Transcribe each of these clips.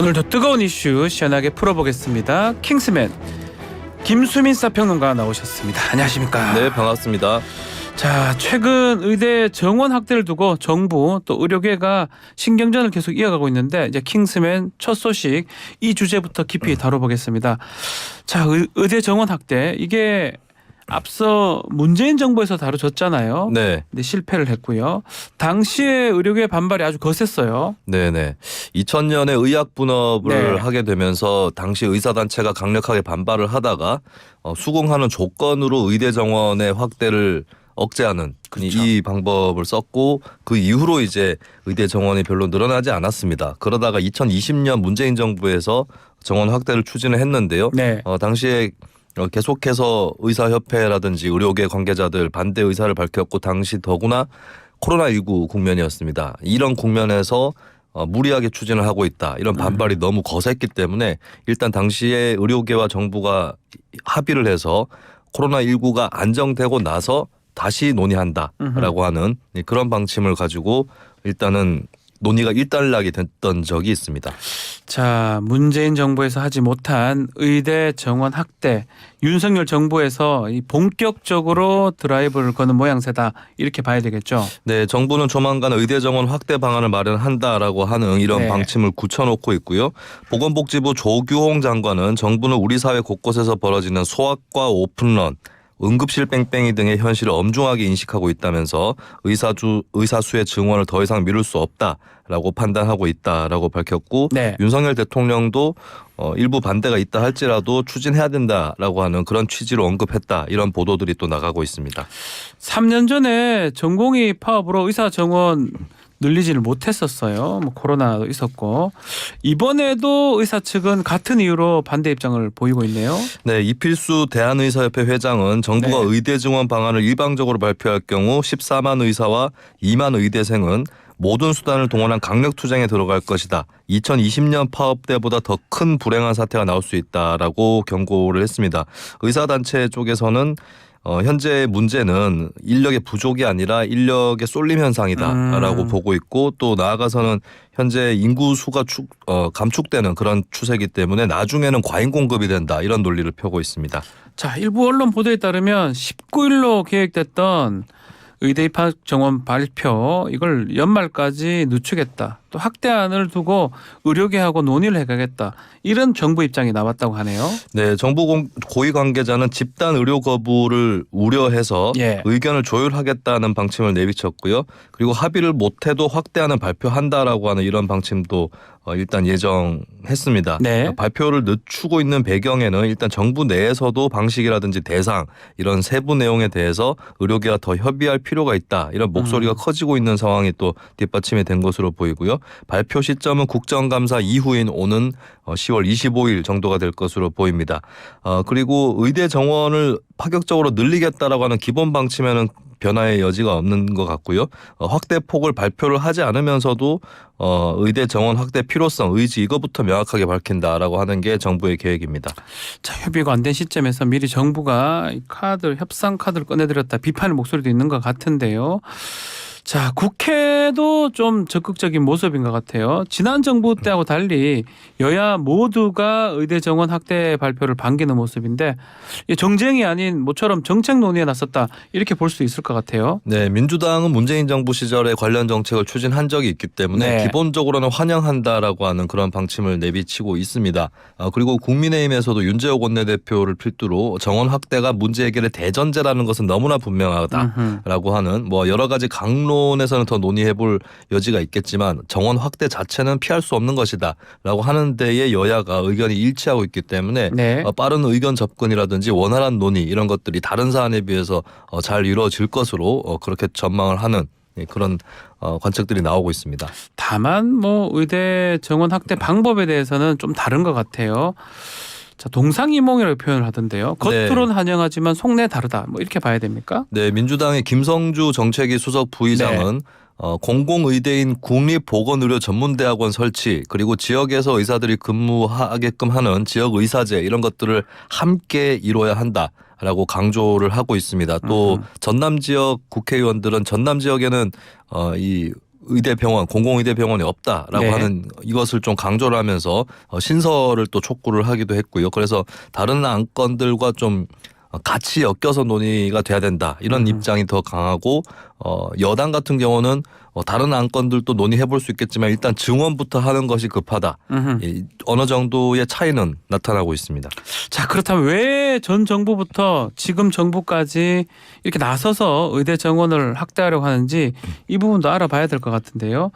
오늘도 뜨거운 이슈 시원하게 풀어보겠습니다. 킹스맨 김수민 사평론가 나오셨습니다. 안녕하십니까? 네, 반갑습니다. 자, 최근 의대 정원 확대를 두고 정부 또 의료계가 신경전을 계속 이어가고 있는데 이제 킹스맨 첫 소식 이 주제부터 깊이 다뤄보겠습니다. 자, 의대 정원 확대 이게 앞서 문재인 정부에서 다뤄졌잖아요. 네. 근데 실패를 했고요. 당시에 의료계 반발이 아주 거셌어요. 네네. 2000년에 의학분업을 네. 하게 되면서 당시 의사단체가 강력하게 반발을 하다가 수긍하는 조건으로 의대 정원의 확대를 억제하는 그렇죠. 이 방법을 썼고 그 이후로 이제 의대 정원이 별로 늘어나지 않았습니다. 그러다가 2020년 문재인 정부에서 정원 확대를 추진을 했는데요. 네. 당시에 계속해서 의사협회라든지 의료계 관계자들 반대 의사를 밝혔고 당시 더구나 코로나19 국면이었습니다. 이런 국면에서 무리하게 추진을 하고 있다. 이런 반발이 너무 거셌기 때문에 일단 당시에 의료계와 정부가 합의를 해서 코로나19가 안정되고 나서 다시 논의한다라고 하는 그런 방침을 가지고 일단은 논의가 일단락이 됐던 적이 있습니다. 자, 문재인 정부에서 하지 못한 의대 정원 확대, 윤석열 정부에서 이 본격적으로 드라이브를 거는 모양새다 이렇게 봐야 되겠죠. 네, 정부는 조만간 의대 정원 확대 방안을 마련한다라고 하는 이런 네. 방침을 굳혀놓고 있고요. 보건복지부 조규홍 장관은 정부는 우리 사회 곳곳에서 벌어지는 소아과 오픈런, 응급실 뺑뺑이 등의 현실을 엄중하게 인식하고 있다면서 의사 수의 증원을 더 이상 미룰 수 없다라고 판단하고 있다라고 밝혔고 네. 윤석열 대통령도 일부 반대가 있다 할지라도 추진해야 된다라고 하는 그런 취지로 언급했다. 이런 보도들이 또 나가고 있습니다. 3년 전에 전공의 파업으로 의사 정원 늘리지를 못했었어요. 뭐 코로나도 있었고 이번에도 의사 측은 같은 이유로 반대 입장을 보이고 있네요. 네, 이필수 대한의사협회 회장은 정부가 네. 의대 증원 방안을 일방적으로 발표할 경우 14만 의사와 2만 의대생은 모든 수단을 동원한 강력 투쟁에 들어갈 것이다. 2020년 파업 때보다 더 큰 불행한 사태가 나올 수 있다라고 경고를 했습니다. 의사단체 쪽에서는 현재 문제는 인력의 부족이 아니라 인력의 쏠림 현상이다라고 보고 있고 또 나아가서는 현재 인구 수가 감축되는 그런 추세이기 때문에 나중에는 과잉 공급이 된다 이런 논리를 펴고 있습니다. 자, 일부 언론 보도에 따르면 19일로 계획됐던 의대 입학 정원 발표 이걸 연말까지 늦추겠다. 또 확대안을 두고 의료계하고 논의를 해가겠다. 이런 정부 입장이 나왔다고 하네요. 네, 정부 고위 관계자는 집단 의료 거부를 우려해서 예. 의견을 조율하겠다는 방침을 내비쳤고요. 그리고 합의를 못해도 확대안을 발표한다라고 하는 이런 방침도 일단 예정했습니다. 네. 발표를 늦추고 있는 배경에는 일단 정부 내에서도 방식이라든지 대상 이런 세부 내용에 대해서 의료계와 더 협의할 필요가 있다. 이런 목소리가 커지고 있는 상황이 또 뒷받침이 된 것으로 보이고요. 발표 시점은 국정감사 이후인 오는 10월 25일 정도가 될 것으로 보입니다. 그리고 의대 정원을 파격적으로 늘리겠다라고 하는 기본 방침에는 변화의 여지가 없는 것 같고요. 확대 폭을 발표를 하지 않으면서도 의대 정원 확대 필요성, 의지 이거부터 명확하게 밝힌다라고 하는 게 정부의 계획입니다. 자, 협의가 안 된 시점에서 미리 정부가 이 협상 카드를 꺼내들였다 비판의 목소리도 있는 것 같은데요. 자, 국회도 좀 적극적인 모습인 것 같아요. 지난 정부 때하고 달리 여야 모두가 의대 정원 확대 발표를 반기는 모습인데 정쟁이 아닌 모처럼 정책 논의에 나섰다 이렇게 볼 수 있을 것 같아요. 네, 민주당은 문재인 정부 시절에 관련 정책을 추진한 적이 있기 때문에 네. 기본적으로는 환영한다라고 하는 그런 방침을 내비치고 있습니다. 그리고 국민의힘에서도 윤재옥 원내대표를 필두로 정원 확대가 문제 해결의 대전제라는 것은 너무나 분명하다라고 하는 뭐 여러 가지 강론에서는 더 논의해볼 여지가 있겠지만 정원 확대 자체는 피할 수 없는 것이다라고 하는 데에 여야가 의견이 일치하고 있기 때문에 네. 빠른 의견 접근이라든지 원활한 논의 이런 것들이 다른 사안에 비해서 잘 이루어질 것으로 그렇게 전망을 하는 그런 관측들이 나오고 있습니다. 다만 뭐 의대 정원 확대 방법에 대해서는 좀 다른 것 같아요. 자, 동상이몽이라고 표현을 하던데요. 겉으로는 환영하지만 속내 다르다. 뭐 이렇게 봐야 됩니까? 네, 민주당의 김성주 정책위 수석 부의장은 공공의대인 국립보건의료전문대학원 설치 그리고 지역에서 의사들이 근무하게끔 하는 지역의사제 이런 것들을 함께 이뤄야 한다라고 강조를 하고 있습니다. 또 전남 지역 국회의원들은 전남 지역에는 이 의대병원, 공공의대병원이 없다라고 네. 하는 이것을 좀 강조를 하면서 신설을 또 촉구를 하기도 했고요. 그래서 다른 안건들과 좀 같이 엮여서 논의가 돼야 된다 이런 입장이 더 강하고 여당 같은 경우는 다른 안건들도 논의해 볼 수 있겠지만 일단 증원부터 하는 것이 급하다. 어느 정도의 차이는 나타나고 있습니다. 자, 그렇다면 왜 전 정부부터 지금 정부까지 이렇게 나서서 의대 정원을 확대하려고 하는지 이 부분도 알아봐야 될 것 같은데요.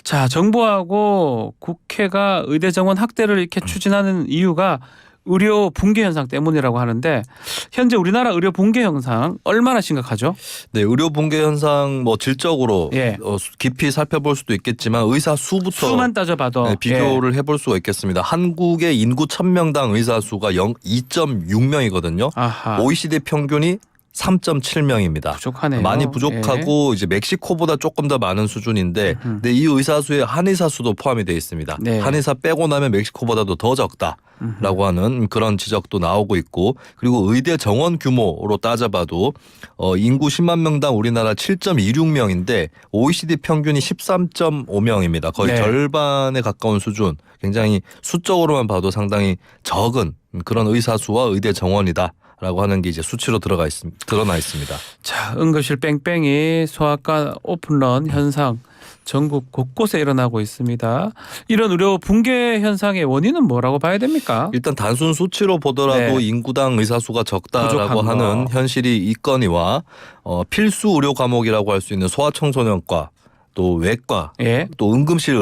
자, 정부하고 국회가 의대 정원 확대를 이렇게 추진하는 이유가 의료 붕괴 현상 때문이라고 하는데 현재 우리나라 의료 붕괴 현상 얼마나 심각하죠? 네, 의료 붕괴 현상 뭐 질적으로 예. 깊이 살펴볼 수도 있겠지만 의사 수부터 수만 따져봐도 네, 비교를 해볼 수가 있겠습니다. 한국의 인구 1000명당 의사 수가 2.6명이거든요. 아하. OECD 평균이 3.7명입니다. 부족하네요. 많이 부족하고 이제 멕시코보다 조금 더 많은 수준인데 근데 이 의사 수에 한의사 수도 포함이 되어 있습니다. 네. 한의사 빼고 나면 멕시코보다도 더 적다라고 하는 그런 지적도 나오고 있고 그리고 의대 정원 규모로 따져봐도 인구 10만 명당 우리나라 7.26명인데 OECD 평균이 13.5명입니다. 거의 네. 절반에 가까운 수준. 굉장히 수적으로만 봐도 상당히 적은 그런 의사 수와 의대 정원이다. 라고 하는 게 이제 수치로 드러나 있습니다. 자, 응급실 뺑뺑이 소아과 오픈런 현상 전국 곳곳에 일어나고 있습니다. 이런 의료 붕괴 현상의 원인은 뭐라고 봐야 됩니까? 일단 단순 수치로 보더라도 네. 인구당 의사 수가 적다라고 부족한 하는 거. 현실이 있거니와 필수 의료 과목이라고 할 수 있는 소아청소년과 또 외과 예. 또 응급실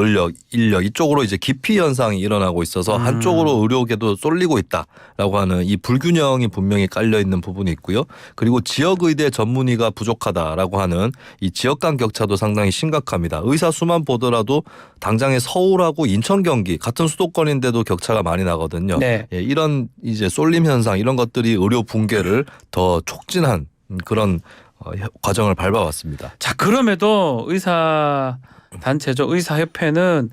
인력 이쪽으로 이제 기피 현상이 일어나고 있어서 한쪽으로 의료계도 쏠리고 있다라고 하는 이 불균형이 분명히 깔려 있는 부분이 있고요. 그리고 지역 의대 전문의가 부족하다라고 하는 이 지역 간 격차도 상당히 심각합니다. 의사 수만 보더라도 당장에 서울하고 인천, 경기 같은 수도권인데도 격차가 많이 나거든요. 네. 예, 이런 이제 쏠림 현상 이런 것들이 의료 붕괴를 더 촉진한 그런 과정을 밟아왔습니다. 자, 그럼에도 의사 단체죠. 의사협회는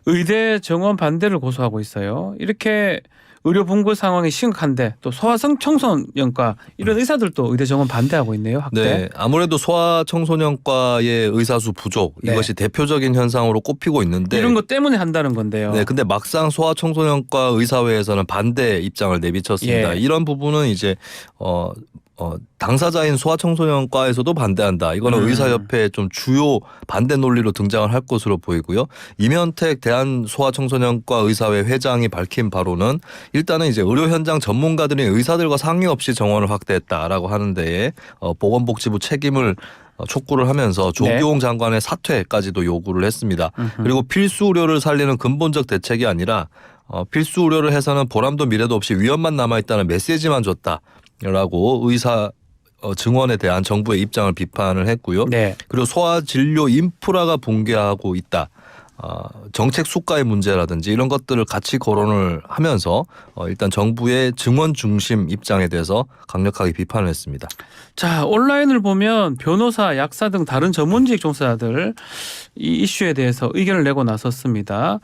의대 정원 반대를 고소하고 있어요. 이렇게 의료 붕괴 상황이 심각한데 또 소아성 청소년과 이런 의사들도 의대 정원 반대하고 있네요. 확대. 네, 아무래도 소아청소년과의 의사수 부족 네. 이것이 대표적인 현상으로 꼽히고 있는데 이런 것 때문에 한다는 건데요. 네, 근데 막상 소아청소년과 의사회에서는 반대 입장을 내비쳤습니다. 예. 이런 부분은 이제 당사자인 소아청소년과에서도 반대한다. 이거는 의사협회의 좀 주요 반대 논리로 등장을 할 것으로 보이고요. 임현택 대한소아청소년과 의사회 회장이 밝힌 바로는 일단은 이제 의료 현장 전문가들이 의사들과 상의 없이 정원을 확대했다라고 하는데 보건복지부 책임을 촉구를 하면서 조기용 장관의 사퇴까지도 요구를 했습니다. 그리고 필수 의료를 살리는 근본적 대책이 아니라 필수 의료를 해서는 보람도 미래도 없이 위험만 남아있다는 메시지만 줬다라고 의사 증원에 대한 정부의 입장을 비판을 했고요. 네. 그리고 소아 진료 인프라가 붕괴하고 있다. 정책 수가의 문제라든지 이런 것들을 같이 거론을 하면서 일단 정부의 증원 중심 입장에 대해서 강력하게 비판을 했습니다. 자, 온라인을 보면 변호사, 약사 등 다른 전문직 종사자들 이 이슈에 대해서 의견을 내고 나섰습니다.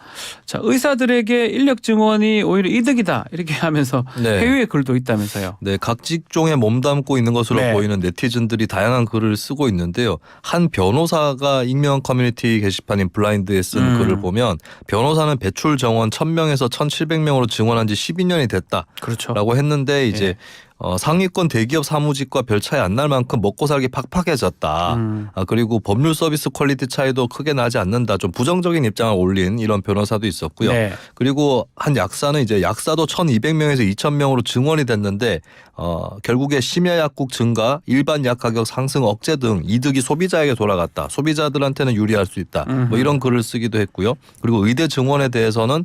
자, 의사들에게 인력 증원이 오히려 이득이다 이렇게 하면서 네. 회유의 글도 있다면서요. 네, 각 직종에 몸담고 있는 것으로 네. 보이는 네티즌들이 다양한 글을 쓰고 있는데요. 한 변호사가 익명 커뮤니티 게시판인 블라인드에 쓴 글을 보면 변호사는 배출 정원 1000명에서 1700명으로 증원한 지 12년이 됐다라고 그렇죠. 했는데 이제 상위권 대기업 사무직과 별 차이 안 날 만큼 먹고 살기 팍팍해졌다. 그리고 법률 서비스 퀄리티 차이도 크게 나지 않는다. 좀 부정적인 입장을 올린 이런 변호사도 있었고요. 네. 그리고 한 약사는 이제 약사도 1200명에서 2000명으로 증원이 됐는데 결국에 심야약국 증가, 일반 약 가격 상승 억제 등 이득이 소비자에게 돌아갔다. 소비자들한테는 유리할 수 있다. 뭐 이런 글을 쓰기도 했고요. 그리고 의대 증원에 대해서는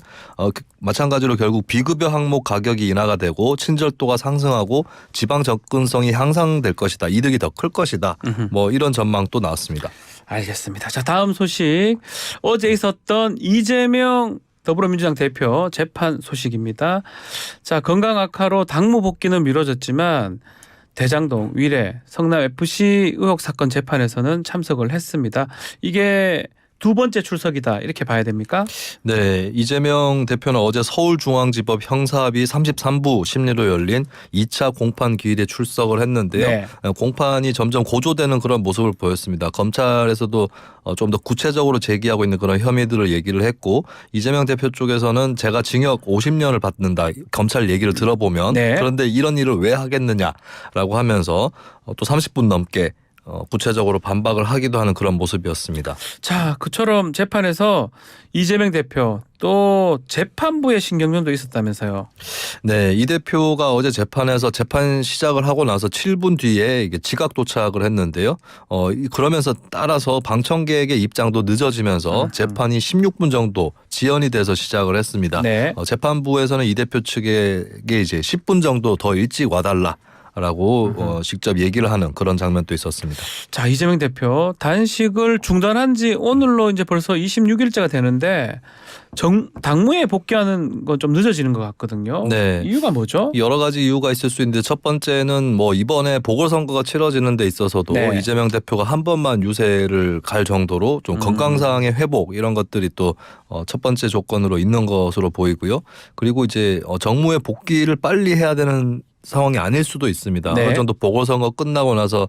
마찬가지로 결국 비급여 항목 가격이 인하가 되고 친절도가 상승하고 지방 접근성이 향상될 것이다. 이득이 더 클 것이다. 뭐 이런 전망도 나왔습니다. 알겠습니다. 자, 다음 소식. 어제 있었던 이재명 더불어민주당 대표 재판 소식입니다. 자, 건강 악화로 당무 복귀는 미뤄졌지만 대장동, 위례, 성남 FC 의혹 사건 재판에서는 참석을 했습니다. 이게 두 번째 출석이다 이렇게 봐야 됩니까? 네, 이재명 대표는 어제 서울중앙지법 형사합의 33부 심리로 열린 2차 공판 기일에 출석을 했는데요. 네. 공판이 점점 고조되는 그런 모습을 보였습니다. 검찰에서도 좀 더 구체적으로 제기하고 있는 그런 혐의들을 얘기를 했고 이재명 대표 쪽에서는 제가 징역 50년을 받는다. 검찰 얘기를 들어보면 네. 그런데 이런 일을 왜 하겠느냐라고 하면서 또 30분 넘게 구체적으로 반박을 하기도 하는 그런 모습이었습니다. 자, 그처럼 재판에서 이재명 대표 또 재판부의 신경전도 있었다면서요. 네, 이 대표가 어제 재판에서 재판 시작을 하고 나서 7분 뒤에 이게 지각 도착을 했는데요. 그러면서 따라서 방청객의 입장도 늦어지면서 재판이 16분 정도 지연이 돼서 시작을 했습니다. 네. 재판부에서는 이 대표 측에게 이제 10분 정도 더 일찍 와달라. 라고 직접 얘기를 하는 그런 장면도 있었습니다. 자, 이재명 대표 단식을 중단한 지 오늘로 이제 벌써 26일째가 되는데 당무에 복귀하는 건 좀 늦어지는 것 같거든요. 네. 이유가 뭐죠? 여러 가지 이유가 있을 수 있는데 첫 번째는 뭐 이번에 보궐선거가 치러지는 데 있어서도 네. 이재명 대표가 한 번만 유세를 갈 정도로 좀 건강상의 회복 이런 것들이 또 첫 번째 조건으로 있는 것으로 보이고요. 그리고 이제 정무에 복귀를 빨리 해야 되는 상황이 아닐 수도 있습니다. 네. 어느 정도 보궐선거 끝나고 나서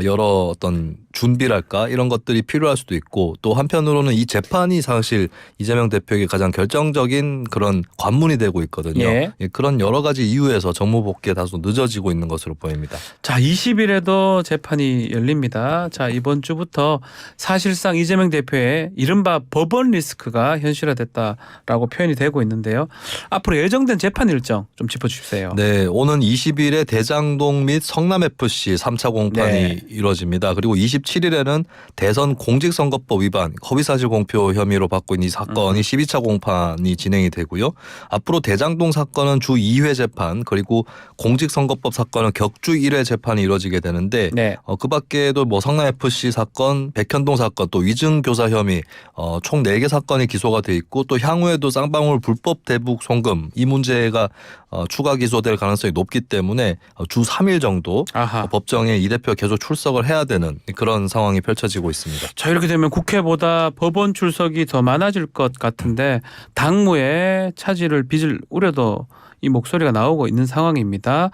여러 어떤 준비랄까 이런 것들이 필요할 수도 있고 또 한편으로는 이 재판이 사실 이재명 대표에게 가장 결정적인 그런 관문이 되고 있거든요. 예. 그런 여러 가지 이유에서 정무 복귀에 다소 늦어지고 있는 것으로 보입니다. 자, 20일에도 재판이 열립니다. 자, 이번 주부터 사실상 이재명 대표의 이른바 법원 리스크가 현실화됐다라고 표현이 되고 있는데요. 앞으로 예정된 재판 일정 좀 짚어주십시오. 네, 오는 20일에 대장동 및 성남FC 3차 공판이 네. 이뤄집니다. 그리고 27일에는 대선 공직선거법 위반 허위사실 공표 혐의로 받고 있는 이 사건이 12차 공판이 진행이 되고요. 앞으로 대장동 사건은 주 2회 재판 그리고 공직선거법 사건은 격주 1회 재판이 이루어지게 되는데 네. 그 밖에도 뭐 성남FC 사건, 백현동 사건 또 위증교사 혐의 총 4개 사건이 기소가 돼 있고 또 향후에도 쌍방울 불법 대북 송금 이 문제가 추가 기소될 가능성이 높기 때문에 주 3일 정도 아하. 법정에 이 대표 계속 출석을 해야 되는 그런 상황이 펼쳐지고 있습니다. 자, 이렇게 되면 국회보다 법원 출석이 더 많아질 것 같은데 당무에 차질을 빚을 우려도 이 목소리가 나오고 있는 상황입니다.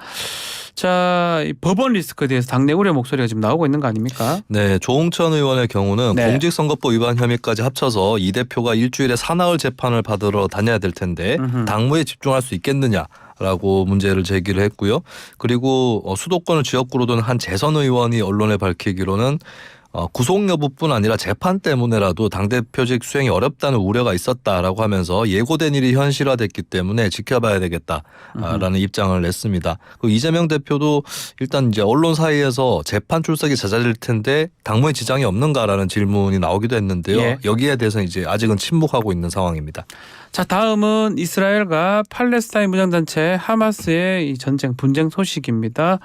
자, 이 법원 리스크에 대해서 당내 우려 목소리가 지금 나오고 있는 거 아닙니까? 네, 조홍천 의원의 경우는 네. 공직선거법 위반 혐의까지 합쳐서 이 대표가 일주일에 사나흘 재판을 받으러 다녀야 될 텐데 당무에 집중할 수 있겠느냐. 라고 문제를 제기를 했고요. 그리고 수도권을 지역구로 둔 한 재선 의원이 언론에 밝히기로는 구속 여부뿐 아니라 재판 때문에라도 당대표직 수행이 어렵다는 우려가 있었다라고 하면서 예고된 일이 현실화됐기 때문에 지켜봐야 되겠다라는 입장을 냈습니다. 그리고 이재명 대표도 일단 이제 언론 사이에서 재판 출석이 잦아질 텐데 당무에 지장이 없는가라는 질문이 나오기도 했는데요. 예. 여기에 대해서는 이제 아직은 침묵하고 있는 상황입니다. 자, 다음은 이스라엘과 팔레스타인 무장단체 하마스의 이 전쟁 분쟁 소식입니다.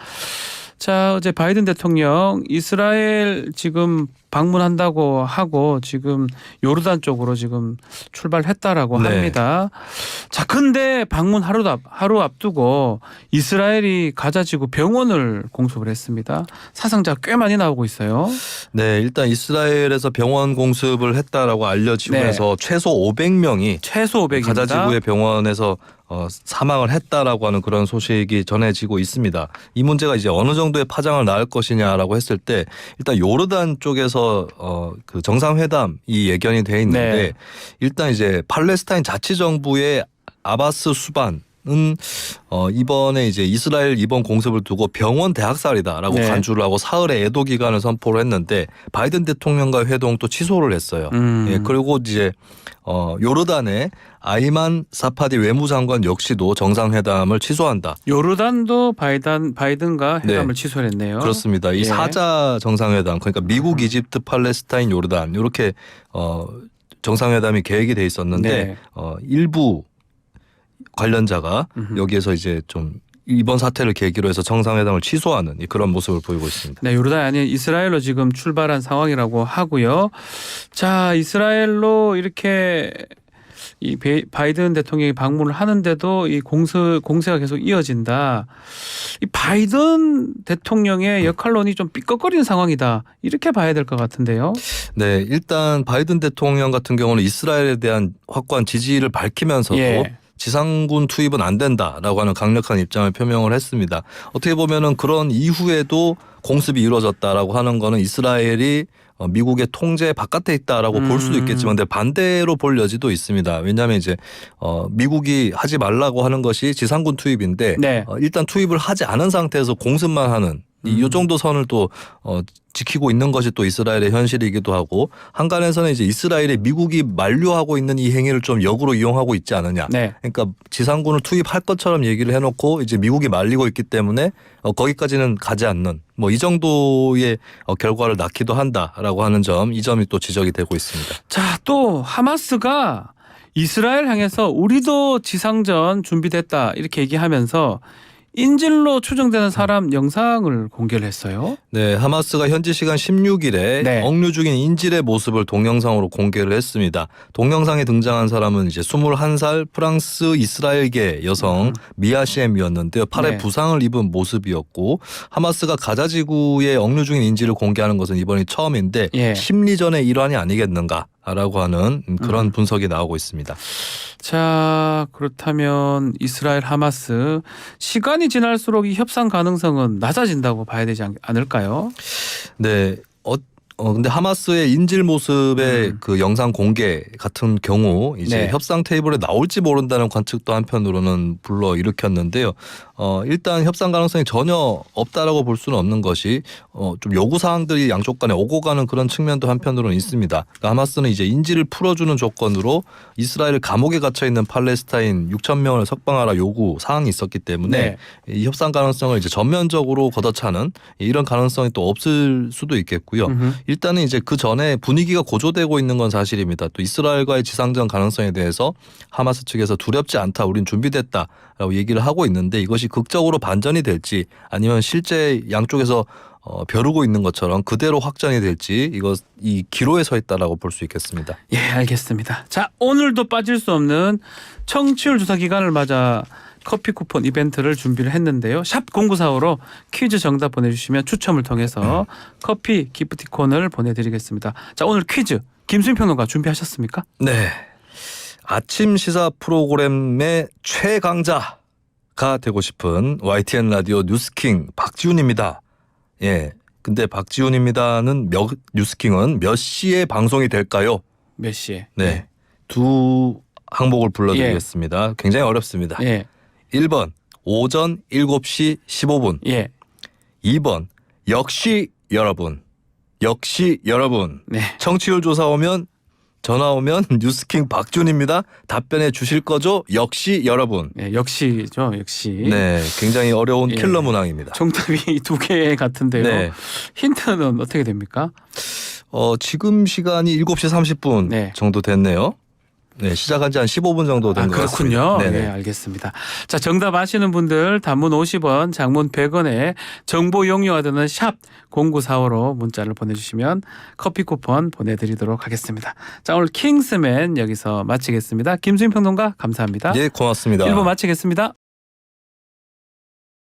자, 어제 바이든 대통령 이스라엘 지금 방문한다고 하고 지금 요르단 쪽으로 지금 출발했다라고 네. 합니다. 자, 근데 방문 하루 앞두고 이스라엘이 가자 지구 병원을 공습을 했습니다. 사상자가 꽤 많이 나오고 있어요. 네, 일단 이스라엘에서 병원 공습을 했다라고 알려지면서 최소 500명이 최소 500입니다. 가자 지구의 병원에서 사망을 했다라고 하는 그런 소식이 전해지고 있습니다. 이 문제가 이제 어느 정도의 파장을 낳을 것이냐라고 했을 때 일단 요르단 쪽에서 그 정상회담이 예견이 돼 있는데 네. 일단 이제 팔레스타인 자치정부의 아바스 수반 은 이번에 이제 이스라엘 이번 공습을 두고 병원 대학살이다라고 네. 간주를 하고 사흘의 애도 기간을 선포를 했는데 바이든 대통령과의 회동 또 취소를 했어요. 예, 그리고 이제 요르단의 아이만 사파디 외무장관 역시도 정상회담을 취소한다. 요르단도 바이든과 회담을 취소를 했네요. 그렇습니다. 이 예. 사자 정상회담 그러니까 미국, 이집트, 팔레스타인, 요르단 이렇게 정상회담이 계획이 돼 있었는데 네. 일부 관련자가 여기에서 이제 좀 이번 사태를 계기로 해서 정상회담을 취소하는 그런 모습을 보이고 있습니다. 네, 요르단이 아닌 이스라엘로 지금 출발한 상황이라고 하고요. 자, 이스라엘로 이렇게 이 바이든 대통령이 방문을 하는데도 이 공세가 계속 이어진다. 이 바이든 대통령의 역할론이 좀 삐걱거리는 상황이다. 이렇게 봐야 될 것 같은데요. 네, 일단 바이든 대통령 같은 경우는 이스라엘에 대한 확고한 지지를 밝히면서도 예. 지상군 투입은 안 된다라고 하는 강력한 입장을 표명을 했습니다. 어떻게 보면은 그런 이후에도 공습이 이루어졌다라고 하는 거는 이스라엘이 미국의 통제 바깥에 있다라고 볼 수도 있겠지만 근데 반대로 볼 여지도 있습니다. 왜냐하면 이제 미국이 하지 말라고 하는 것이 지상군 투입인데 네. 일단 투입을 하지 않은 상태에서 공습만 하는 이 정도 선을 또 지키고 있는 것이 또 이스라엘의 현실이기도 하고 한간에서는 이제 이스라엘이 미국이 만류하고 있는 이 행위를 좀 역으로 이용하고 있지 않느냐. 네. 그러니까 지상군을 투입할 것처럼 얘기를 해놓고 이제 미국이 말리고 있기 때문에 거기까지는 가지 않는 뭐 이 정도의 결과를 낳기도 한다라고 하는 점, 이 점이 또 지적이 되고 있습니다. 자, 또 하마스가 이스라엘 향해서 우리도 지상전 준비됐다 이렇게 얘기하면서 인질로 추정되는 사람 영상을 공개를 했어요. 네, 하마스가 현지 시간 16일에 네. 억류 중인 인질의 모습을 동영상으로 공개를 했습니다. 동영상에 등장한 사람은 이제 21살 프랑스 이스라엘계 여성 미아 시엠이었는데요. 팔에 네. 부상을 입은 모습이었고 하마스가 가자 지구에 억류 중인 인질을 공개하는 것은 이번이 처음인데 예. 심리전의 일환이 아니겠는가라고 하는 그런 분석이 나오고 있습니다. 자, 그렇다면 이스라엘 하마스 시간이 지날수록 이 협상 가능성은 낮아진다고 봐야 되지 않을까요? 네. 근데 하마스의 인질 모습의 그 영상 공개 같은 경우 이제 네. 협상 테이블에 나올지 모른다는 관측도 한편으로는 불러 일으켰는데요. 일단 협상 가능성이 전혀 없다라고 볼 수는 없는 것이 좀 요구 사항들이 양쪽 간에 오고 가는 그런 측면도 한편으로는 있습니다. 그러니까 하마스는 이제 인질을 풀어주는 조건으로 이스라엘 감옥에 갇혀 있는 팔레스타인 6천 명을 석방하라 요구 사항이 있었기 때문에 네. 이 협상 가능성을 이제 전면적으로 걷어차는 이런 가능성이 또 없을 수도 있겠고요. 일단은 이제 그 전에 분위기가 고조되고 있는 건 사실입니다. 또 이스라엘과의 지상전 가능성에 대해서 하마스 측에서 두렵지 않다, 우린 준비됐다라고 얘기를 하고 있는데 이것이 극적으로 반전이 될지 아니면 실제 양쪽에서 벼르고 있는 것처럼 그대로 확전이 될지 이 기로에 서 있다라고 볼 수 있겠습니다. 예, 알겠습니다. 자, 오늘도 빠질 수 없는 청취율 조사 기간을 맞아 커피 쿠폰 이벤트를 준비를 했는데요. 샵 0945로 퀴즈 정답 보내주시면 추첨을 통해서 커피 기프티콘을 보내드리겠습니다. 자, 오늘 퀴즈 김수인 평론가 준비하셨습니까? 네. 아침 시사 프로그램의 최강자가 되고 싶은 YTN 라디오 뉴스킹 박지훈입니다. 예. 근데 박지훈입니다는 뉴스킹은 몇 시에 방송이 될까요? 몇 시에? 네. 두 항목을 불러드리겠습니다. 굉장히 어렵습니다. 예. 1번 오전 7시 15분. 예. 2번 역시 여러분. 역시 여러분. 네. 청취율 조사 오면 전화 오면 뉴스킹 박준입니다. 답변해 주실 거죠? 역시 여러분. 네, 역시죠. 역시. 네, 굉장히 어려운 예. 킬러 문항입니다. 정답이 두 개 같은데요. 네. 힌트는 어떻게 됩니까? 지금 시간이 7시 30분 네. 정도 됐네요. 네, 시작한 지 한 15분 정도 된 것 같습니다. 그렇군요. 네, 알겠습니다. 자, 정답 아시는 분들 단문 50원, 장문 100원에 정보 이용료가 드는 샵 0945로 문자를 보내주시면 커피 쿠폰 보내드리도록 하겠습니다. 자, 오늘 킹스맨 여기서 마치겠습니다. 김수인 평론가 감사합니다. 예, 고맙습니다. 1부 마치겠습니다.